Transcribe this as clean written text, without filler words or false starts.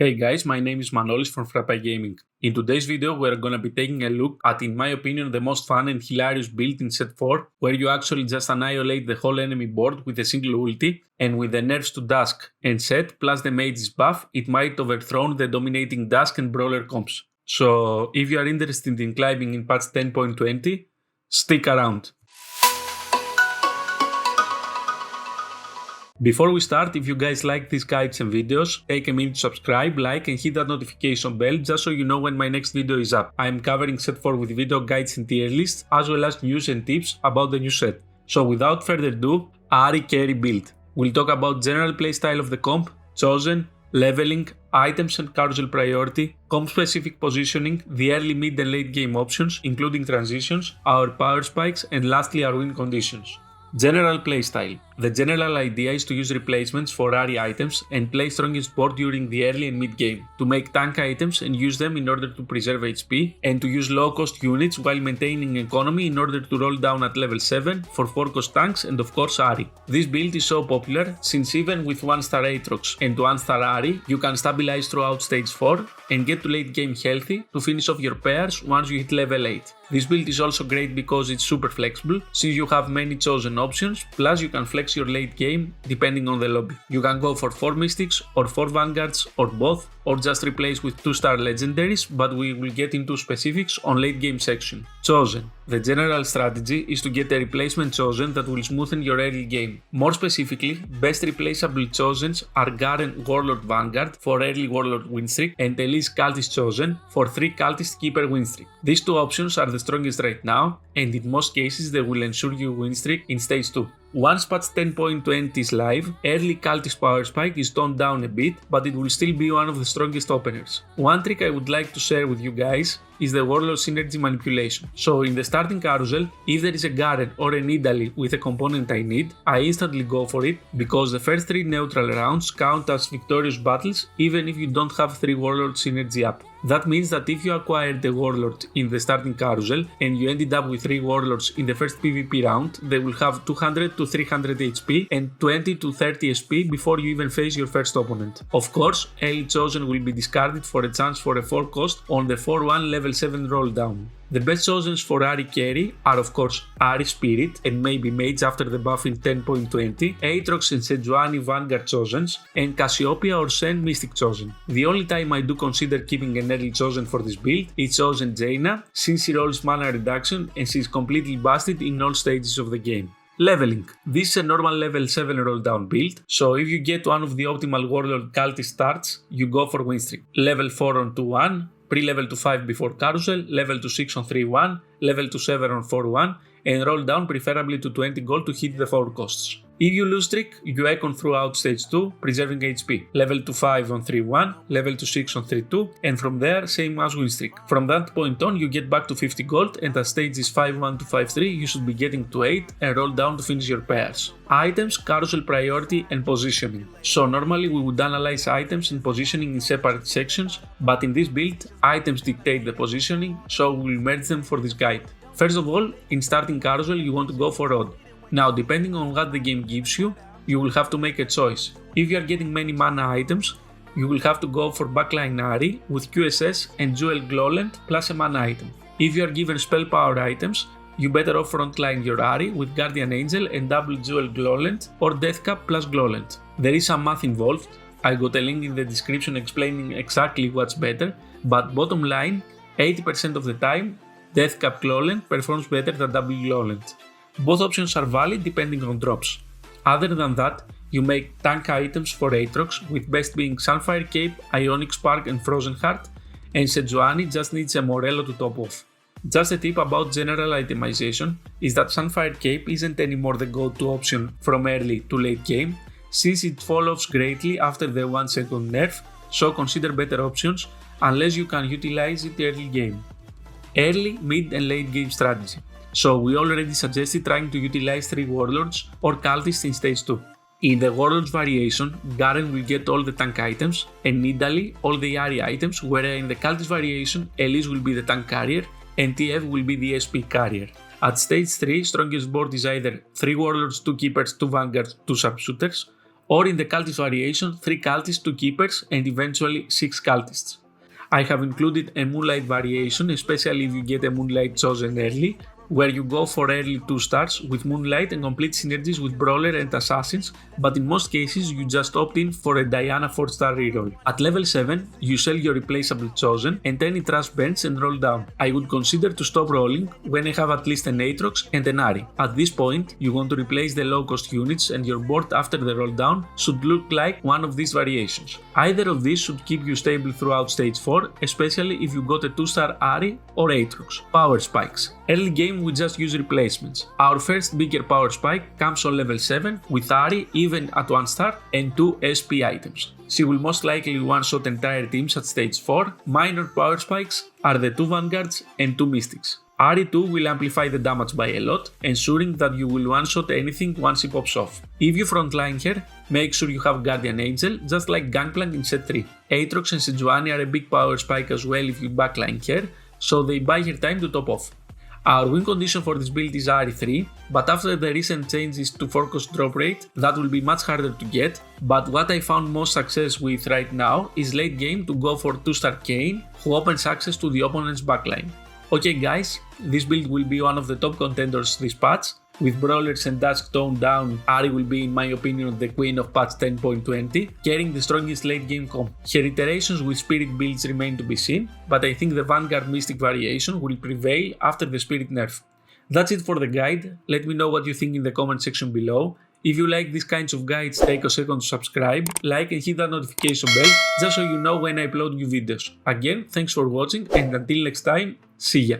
Hey guys, my name is Manolis from Frappe Gaming. In today's video we're gonna be taking a look at, in my opinion, the most fun and hilarious build in set 4, where you actually just annihilate the whole enemy board with a single ulti, and with the nerfs to Dusk and Set plus the mage's buff, it might overthrow the dominating Dusks and Brawler comps. So if you are interested in climbing in patch 10.20, stick around. Before we start, if you guys like these guides and videos, take a minute to subscribe, like and hit that notification bell just so you know when my next video is up. I am covering set 4 with video guides and tier lists, as well as news and tips about the new set. So without further ado, AHRI carry build. We'll talk about general playstyle of the comp, chosen, leveling, items and carousel priority, comp specific positioning, the early, mid and late game options, including transitions, our power spikes and lastly our win conditions. General playstyle. The general idea is to use replacements for AHRI items and play strongest board during the early and mid game, to make tank items and use them in order to preserve HP, and to use low cost units while maintaining economy in order to roll down at level 7 for 4 cost tanks and of course AHRI. This build is so popular since even with 1-star Aatrox and 1-star AHRI, you can stabilize throughout stage 4 and get to late game healthy to finish off your pairs once you hit level 8. This build is also great because it's super flexible, since you have many chosen options, plus you can flex your late game depending on the lobby. You can go for 4 mystics or 4 vanguards or both, or just replace with 2-star legendaries, but we will get into specifics on late game section. Chosen. The general strategy is to get a replacement chosen that will smoothen your early game. More specifically, best replaceable chosens are Garen Warlord Vanguard for early Warlord win streak and Elise Cultist Chosen for 3 Cultist Keeper win streak. These two options are the strongest right now, and in most cases they will ensure you win streak in stage 2. Once patch 10.20 is live, early Cultist Power Spike is toned down a bit, but it will still be one of the strongest openers. One trick I would like to share with you guys is the Warlord synergy manipulation. So in the starting carousel, if there is a Garen or a Nidalee with a component I need, I instantly go for it because the first 3 neutral rounds count as victorious battles even if you don't have 3 Warlord synergy up. That means that if you acquired the Warlord in the starting carousel and you ended up with 3 Warlords in the first PvP round, they will have 200 to 300 HP and 20 to 30 SP before you even face your first opponent. Of course, early chosen will be discarded for a chance for a 4 cost on the 4-1 level 7 roll down. The best chosens for AHRI carry are of course AHRI Spirit and maybe Mage after the buff in 10.20, Aatrox and Sejuani Vanguard chosens, and Cassiopeia or Shen Mystic chosen. The only time I do consider keeping an early chosen for this build is chosen Jaina, since she rolls mana reduction and she is completely busted in all stages of the game. Leveling. This is a normal level 7 roll down build, so if you get one of the optimal Warlord Cultist starts, you go for win streak. Level 4 on 2-1, pre-level to 5 before carousel, level to 6 on 3-1, level to 7 on 4-1, and roll down preferably to 20 gold to hit the 4 costs. If you lose streak, you econ throughout stage 2, preserving HP. Level to 5 on 3-1, level to 6 on 3-2, and from there same as win streak. From that point on you get back to 50 gold, and at stages 5-1 to 5-3 you should be getting to 8 and roll down to finish your pairs. Items, carousel priority and positioning. So normally we would analyze items and positioning in separate sections, but in this build items dictate the positioning, so we'll merge them for this guide. First of all, in starting carousel you want to go for odd. Now depending on what the game gives you, you will have to make a choice. If you are getting many mana items, you will have to go for backline AHRI with QSS and Jewel Glowland plus a mana item. If you are given spell power items, you better off frontline your AHRI with Guardian Angel and double Jewel Glowland or Deathcap plus Glowland. There is some math involved, I got a link in the description explaining exactly what's better, but bottom line, 80% of the time, Deathcap Glowland performs better than double Glowland. Both options are valid depending on drops. Other than that, you make tank items for Aatrox, with best being Sunfire Cape, Ionic Spark and Frozen Heart, and Sejuani just needs a Morello to top off. Just a tip about general itemization is that Sunfire Cape isn't anymore the go-to option from early to late game, since it falls greatly after the 1 second nerf, so consider better options unless you can utilize it early game. Early, mid and late game strategy. So we already suggested trying to utilize 3 Warlords or Cultists in stage 2. In the Warlords variation, Garen will get all the tank items and Nidalee all the AHRI items, whereas in the Cultist variation, Elise will be the tank carrier and TF will be the SP carrier. At stage 3, strongest board is either 3 Warlords, 2 Keepers, 2 Vanguards, 2 Sharpshooters, or in the Cultist variation, 3 Cultists, 2 Keepers and eventually 6 Cultists. I have included a Moonlight variation, especially if you get a Moonlight chosen early, where you go for early 2 stars with Moonlight and complete synergies with Brawler and Assassins, but in most cases you just opt in for a Diana 4-star reroll. At level 7, you sell your replaceable chosen and any trash bench and roll down. I would consider to stop rolling when I have at least an Aatrox and an AHRI. At this point, you want to replace the low cost units and your board after the roll down should look like one of these variations. Either of these should keep you stable throughout stage 4, especially if you got a 2-star AHRI or Aatrox. Powerspikes. Early game we just use replacements. Our first bigger power spike comes on level 7 with AHRI even at 1 star and 2 SP items. She will most likely one-shot entire teams at stage 4. Minor power spikes are the 2 Vanguards and 2 Mystics. AHRI 2 will amplify the damage by a lot, ensuring that you will one-shot anything once it pops off. If you frontline her, make sure you have Guardian Angel, just like Gangplank in set 3. Aatrox and Sejuani are a big power spike as well if you backline her, so they buy her time to top off. Our win condition for this build is AHRI 3, but after the recent changes to 4-cost drop rate, that will be much harder to get, but what I found most success with right now is late game to go for 2-star Kayn, who opens access to the opponent's backline. Okay guys, this build will be one of the top contenders this patch. With Brawlers and Dusks toned down, AHRI will be in my opinion the queen of patch 10.20, carrying the strongest late game comp. Her iterations with Spirit builds remain to be seen, but I think the Vanguard Mystic variation will prevail after the Spirit nerf. That's it for the guide. Let me know what you think in the comment section below. If you like these kinds of guides, take a second to subscribe, like and hit that notification bell just so you know when I upload new videos. Again, thanks for watching and until next time, see ya!